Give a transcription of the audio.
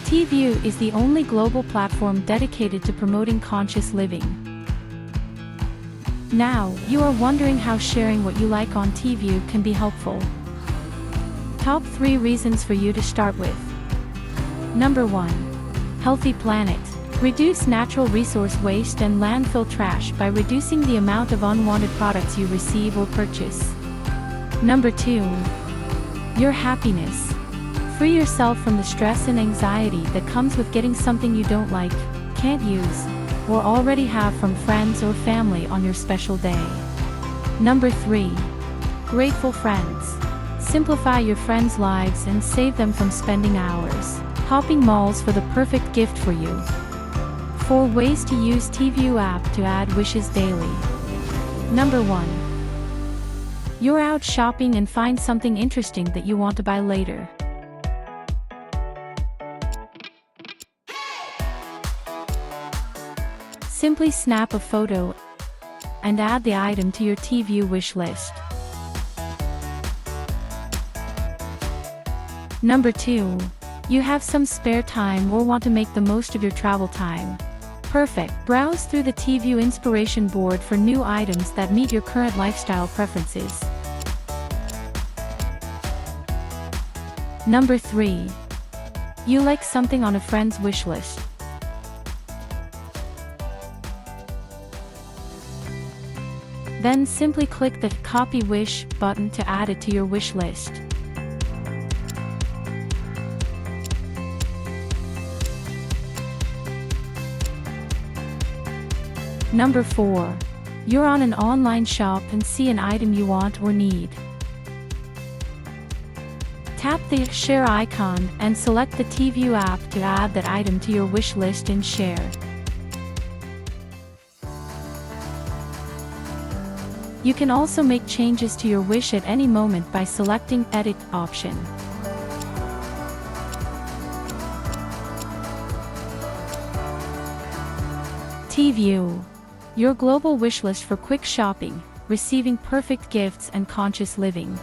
TIWIW is the only global platform dedicated to promoting conscious living. Now, you are wondering how sharing what you like on TIWIW can be helpful. Top 3 reasons for you to start with. Number 1. Healthy planet. Reduce natural resource waste and landfill trash by reducing the amount of unwanted products you receive or purchase. Number 2. Your happiness. Free yourself from the stress and anxiety that comes with getting something you don't like, can't use, or already have from friends or family on your special day. Number 3. Grateful friends. Simplify your friends' lives and save them from spending hours hopping malls for the perfect gift for you. 4 ways to use TIWIW app to add wishes daily. Number 1. You're out shopping and find something interesting that you want to buy later. Simply snap a photo and add the item to your TIWIW wish list. Number 2. You have some spare time or want to make the most of your travel time. Perfect. Browse through the TIWIW inspiration board for new items that meet your current lifestyle preferences. Number 3. You like something on a friend's wish list. Then simply click the Copy Wish button to add it to your wish list. Number 4. You're on an online shop and see an item you want or need. Tap the Share icon and select the TIWIW app to add that item to your wish list and share. You can also make changes to your wish at any moment by selecting Edit option. TIWIW, your global wishlist for quick shopping, receiving perfect gifts and conscious living.